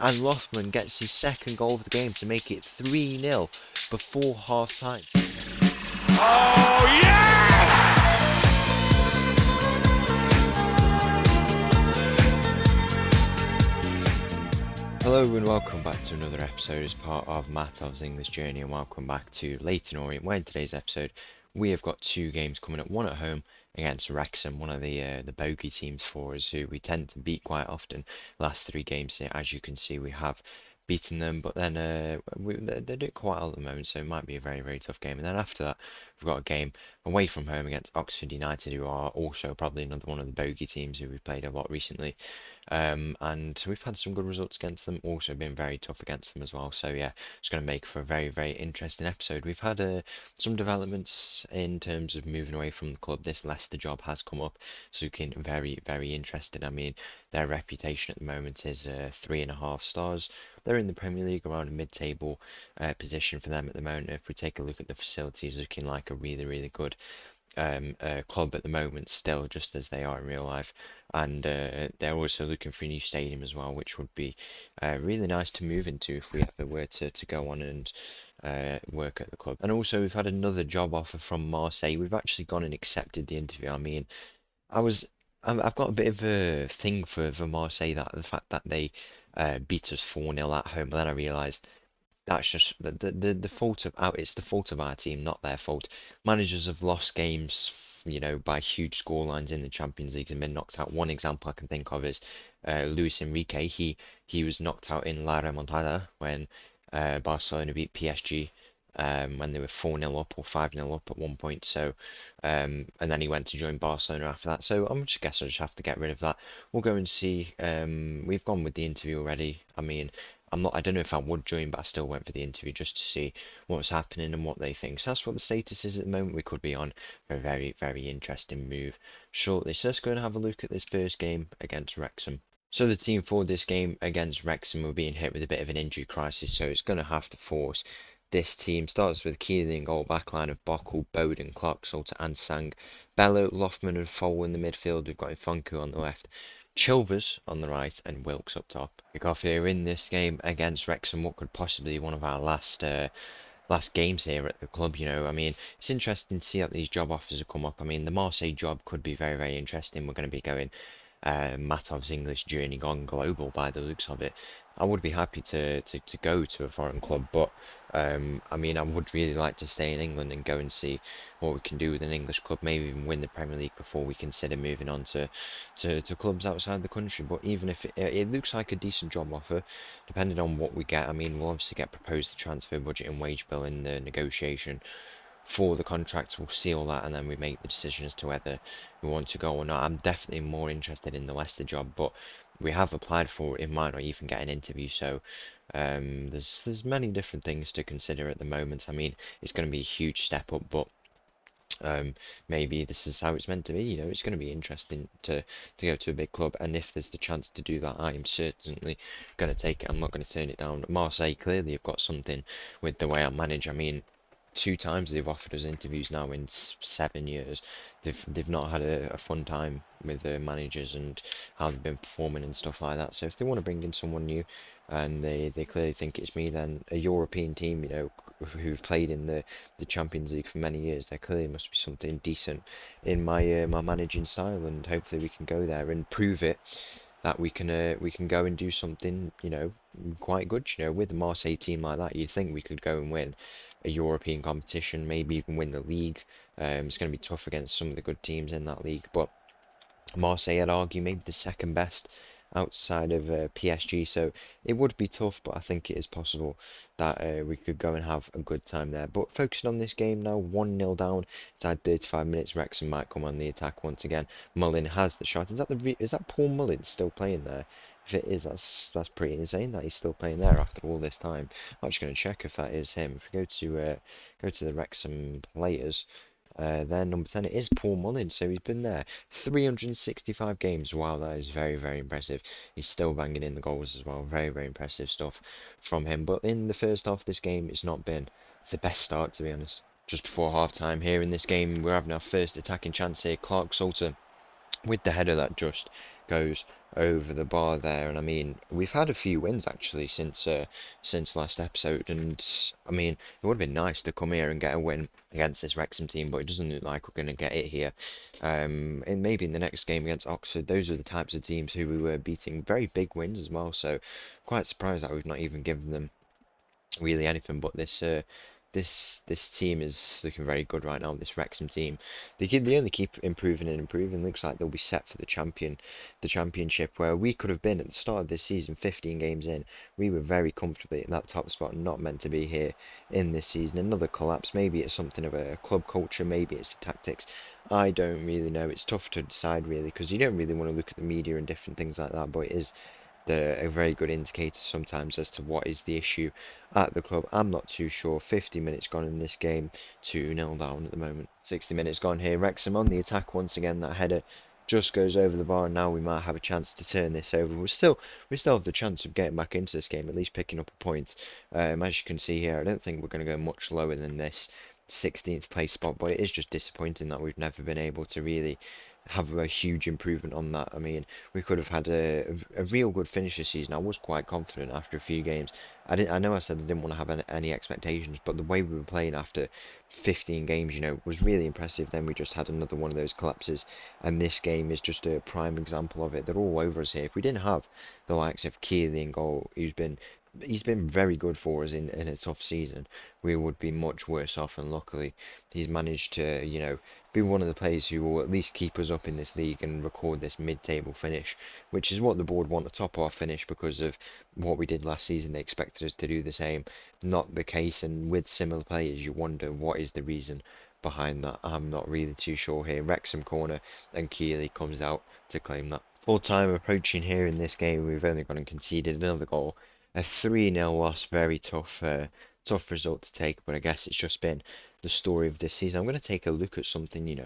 and Lothman gets his second goal of the game to make it 3-0 before half time. Oh, yes! Hello and welcome back to another episode as part of Mattov's English Journey, and welcome back to Leyton Orient, where in today's episode we have got two games coming up, one at home against Wrexham, one of the bogey teams for us, who we tend to beat quite often. Last three games here, as you can see, we have beaten them, but then they're doing quite well at the moment, so it might be a very, very tough game. And then after that, we've got a game away from home against Oxford United, who are also probably another one of the bogey teams who we've played a lot recently. And we've had some good results against them, also been very tough against them as well. So yeah, it's going to make for a very, very interesting episode. We've had some developments in terms of moving away from the club. This Leicester job has come up, so looking very, very interested. I mean, their reputation at the moment is 3.5 stars. They're in the Premier League, around a mid-table position for them at the moment. If we take a look at the facilities, looking like a really, really good club at the moment, still, just as they are in real life. And they're also looking for a new stadium as well, which would be really nice to move into if we ever were to go on and work at the club. And also, we've had another job offer from Marseille. We've actually gone and accepted the interview. I mean, I was. I've got a bit of a thing for Marseille, that the fact that they beat us 4-0 at home, but then I realised that's just the fault of our, it's the fault of our team, not their fault. Managers have lost games, by huge scorelines in the Champions League and been knocked out. One example I can think of is Luis Enrique. He was knocked out in La Remontada when Barcelona beat PSG. When they were 4-0 up or 5-0 up at one point. So, and then he went to join Barcelona after that. So I guess I just have to get rid of that. We'll go and see. We've gone with the interview already. I mean, I don't know if I would join, but I still went for the interview just to see what's happening and what they think. So that's what the status is at the moment. We could be on for a very, very interesting move shortly. So let's go and have a look at this first game against Wrexham. So the team for this game against Wrexham were being hit with a bit of an injury crisis, so it's going to have to force this team. Starts with Keeling goal, backline of Bockel, Bowden, Clark, Salter and Sang, Bello, Lothman and Fole in the midfield. We've got Infunku on the left, Chilvers on the right and Wilkes up top. Kick off here in this game against Wrexham, what could possibly be one of our last games here at the club. I mean, it's interesting to see how these job offers have come up. I mean, the Marseille job could be very, very interesting. We're going to be going Mattov's English journey gone global by the looks of it. I would be happy to go to a foreign club, but I mean, I would really like to stay in England and go and see what we can do with an English club, maybe even win the Premier League before we consider moving on to clubs outside the country. But even if it looks like a decent job offer, depending on what we get, I mean, we'll obviously get proposed the transfer budget and wage bill in the negotiation for the contract. We'll see all that and then we make the decision as to whether we want to go or not. I'm definitely more interested in the Leicester job, but we have applied for it. It might not even get an interview, so there's many different things to consider at the moment. I mean, it's going to be a huge step up, but maybe this is how it's meant to be. It's going to be interesting to go to a big club, and if there's the chance to do that, I am certainly going to take it. I'm not going to turn it down. Marseille clearly have got something with the way I manage. I mean, 2 times they've offered us interviews now in 7 years. They've not had a fun time with the managers and how they've been performing and stuff like that. So if they want to bring in someone new, and they clearly think it's me, then a European team, who've played in the Champions League for many years, there clearly must be something decent in my managing style, and hopefully we can go there and prove it that we can go and do something, quite good. With a Marseille team like that, you'd think we could go and win a European competition, maybe even win the league. It's going to be tough against some of the good teams in that league, but Marseille, I'd argue, maybe the second best outside of PSG, so it would be tough, but I think it is possible that we could go and have a good time there. But focusing on this game now, 1-0 down, inside 35 minutes, Wrexham might come on the attack once again. Mullin has the shot. Is that Paul Mullin still playing there? If it is, that's pretty insane that he's still playing there after all this time. I'm just going to check if that is him. If we go to the Wrexham players, then number 10, it is Paul Mullin, so he's been there 365 games. Wow, that is very, very impressive. He's still banging in the goals as well. Very, very impressive stuff from him. But in the first half of this game, it's not been the best start, to be honest. Just before half time here in this game, we're having our first attacking chance here. Clark Salter with the header that just goes over the bar there. And I mean, we've had a few wins actually since last episode, and I mean, it would have been nice to come here and get a win against this Wrexham team, but it doesn't look like we're going to get it here. And maybe in the next game against Oxford, those are the types of teams who we were beating, very big wins as well. So quite surprised that we've not even given them really anything. But this team is looking very good right now. This Wrexham team, they only keep improving and improving. Looks like they'll be set for the championship, where we could have been at the start of this season. 15 games in, we were very comfortably in that top spot. Not meant to be here in this season. Another collapse. Maybe it's something of a club culture. Maybe it's the tactics. I don't really know. It's tough to decide really, because you don't really want to look at the media and different things like that. But it is a very good indicator sometimes as to what is the issue at the club. I'm not too sure. 50 minutes gone in this game, 2-0 down at the moment. 60 minutes gone here. Wrexham on the attack once again. That header just goes over the bar, and now we might have a chance to turn this over. We still have the chance of getting back into this game, at least picking up a point. As you can see here, I don't think we're going to go much lower than this 16th place spot, but it is just disappointing that we've never been able to really have a huge improvement on that. I mean, we could have had a real good finish this season. I was quite confident after a few games. I know I said I didn't want to have any expectations, but the way we were playing after 15 games, was really impressive. Then we just had another one of those collapses, and this game is just a prime example of it. They're all over us here. If we didn't have the likes of Keeley in goal, he's been very good for us in a tough season, we would be much worse off. And luckily, he's managed to, be one of the players who will at least keep us up in this league and record this mid-table finish, which is what the board want to top our finish because of what we did last season. They expected us to do the same. Not the case, and with similar players, you wonder what is the reason behind that. I'm not really too sure here. Wrexham corner, and Keeley comes out to claim that. Full time approaching here in this game. We've only gone and conceded another goal. A 3-0 loss, very tough result to take, but I guess it's just been the story of this season. I'm going to take a look at something,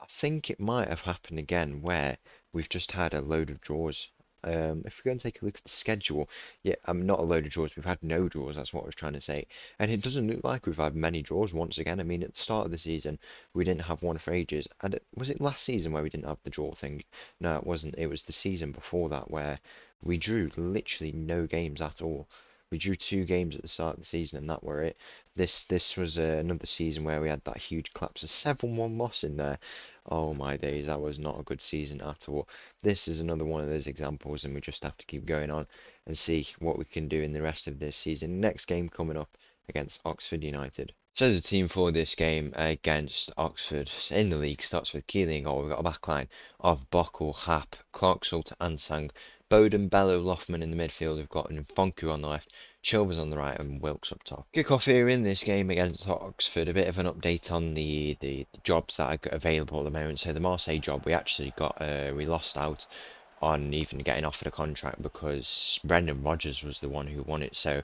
I think it might have happened again where we've just had a load of draws. If we go and take a look at the schedule, yeah, not a load of draws, we've had no draws, that's what I was trying to say. And it doesn't look like we've had many draws once again. I mean, at the start of the season, we didn't have one for ages. And was it last season where we didn't have the draw thing? No, it wasn't. It was the season before that where we drew literally no games at all. We drew 2 games at the start of the season, and that were it. This was another season where we had that huge collapse, a 7-1 loss in there. Oh my days, that was not a good season at all. This is another one of those examples, and we just have to keep going on and see what we can do in the rest of this season. Next game coming up against Oxford United. So the team for this game against Oxford in the league starts with Keeley in goal. We've got a backline of Bockel, Hap, Clarksult, Ansang, Bowden, Bello, Loffman in the midfield. We've got Nfonku on the left, Chilvers on the right, and Wilkes up top. Kick off here in this game against Oxford. A bit of an update on the jobs that are available at the moment. So the Marseille job, we lost out on even getting offered a contract because Brendan Rodgers was the one who won it. So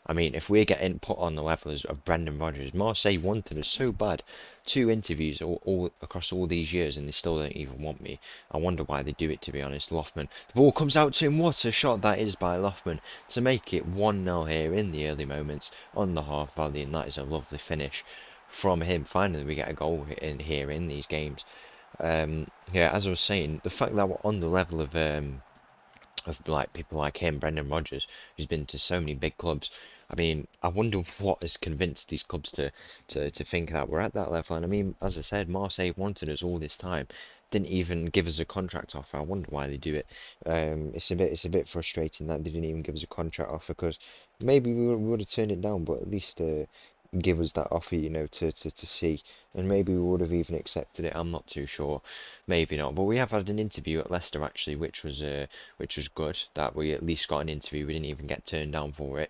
I mean, if we're getting put on the level of Brendan Rodgers, Marseille wanted us so bad. 2 interviews all across all these years, and they still don't even want me. I wonder why they do it, to be honest. Loffman, the ball comes out to him. What a shot that is by Loffman to make it 1-0 here in the early moments on the half volley, and that is a lovely finish from him. Finally, we get a goal in here in these games. Yeah, as I was saying, the fact that we're on the level of like people like him, Brendan Rodgers, who's been to so many big clubs. I mean, I wonder what has convinced these clubs to think that we're at that level. And I mean, as I said, Marseille wanted us all this time, didn't even give us a contract offer. I wonder why they do it. It's a bit frustrating that they didn't even give us a contract offer, because maybe we would have turned it down, but at least give us that offer, to see, and maybe we would have even accepted it. I'm not too sure, maybe not. But we have had an interview at Leicester actually, which was good. That we at least got an interview. We didn't even get turned down for it.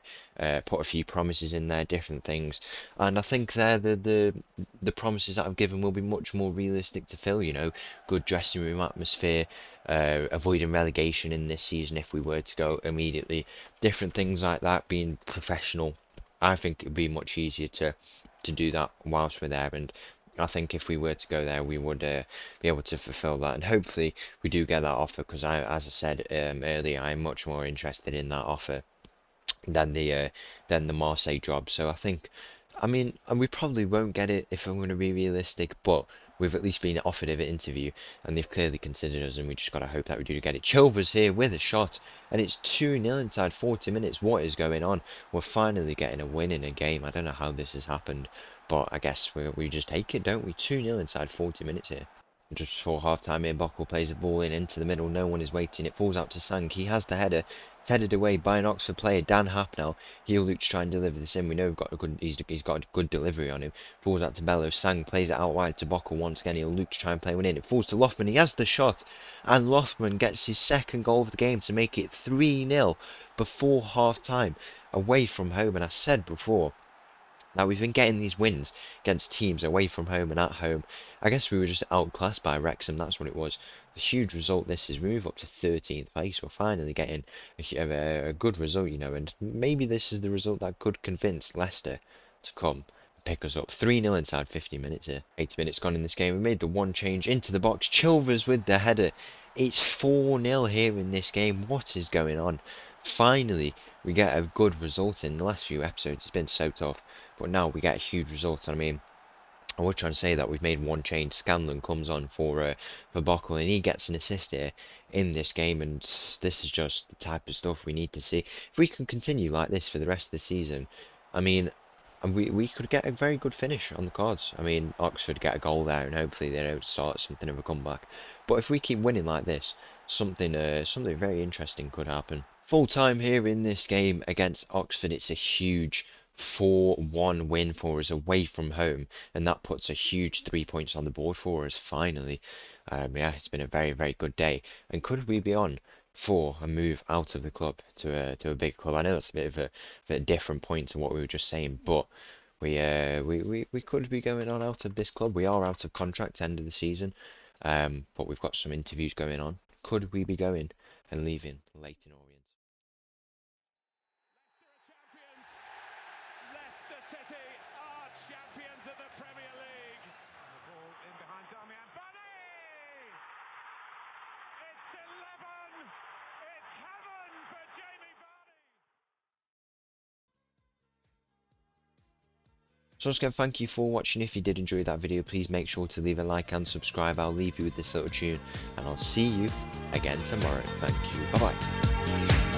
Put a few promises in there, different things, and I think the promises that I've given will be much more realistic to fill. Good dressing room atmosphere, avoiding relegation in this season if we were to go immediately, different things like that, being professional. I think it would be much easier to do that whilst we're there, and I think if we were to go there, we would be able to fulfil that, and hopefully we do get that offer, because as I said earlier, I'm much more interested in that offer than the Marseille job. So I think, I mean, and we probably won't get it if I'm going to be realistic, but we've at least been offered an interview, and they've clearly considered us, and we just got to hope that we do get it. Chilvers here with a shot, and it's 2-0 inside 40 minutes. What is going on? We're finally getting a win in a game. I don't know how this has happened, but I guess we just take it, don't we? 2-0 inside 40 minutes here. Just before half-time here, Bockel plays the ball into the middle. No one is waiting. It falls out to Sang. He has the header. It's headed away by an Oxford player, Dan Happ now. He'll look to try and deliver this in. We know he's got a good delivery on him. Falls out to Bellows. Sang plays it out wide to Bockel once again. He'll look to try and play one in. It falls to Lothman. He has the shot. And Lothman gets his second goal of the game to make it 3-0 before half-time. Away from home. And I said before, now, we've been getting these wins against teams away from home and at home. I guess we were just outclassed by Wrexham. That's what it was. The huge result this is. We move up to 13th place. We're finally getting a good result, you know. And maybe this is the result that could convince Leicester to come and pick us up. 3-0 inside 50 minutes here. 80 minutes gone in this game. We made the one change into the box. Chilvers with the header. It's 4-0 here in this game. What is going on? Finally, we get a good result in the last few episodes. It's been so tough. But now we get a huge result. I mean, I was trying to say that we've made one change. Scanlon comes on for Bockel, and he gets an assist here in this game. And this is just the type of stuff we need to see. If we can continue like this for the rest of the season, I mean, we could get a very good finish on the cards. I mean, Oxford get a goal there, and hopefully they don't start something of a comeback. But if we keep winning like this, something very interesting could happen. Full time here in this game against Oxford. It's a huge 4-1 win for us away from home, and that puts a huge 3 points on the board for us finally. Yeah, it's been a very good day. And could we be on for a move out of the club to a big club? I know that's a bit of a different point to what we were just saying, but we could be going on out of this club. We are out of contract end of the season, but we've got some interviews going on. Could we be going and leaving Leyton Orient? Leicester City are champions of the Premier League. The ball in behind Damian Bunny. It's 11. It's heaven for Jamie Vardy. So once again, thank you for watching. If you did enjoy that video, please make sure to leave a like and subscribe. I'll leave you with this little tune, and I'll see you again tomorrow. Thank you. Bye bye.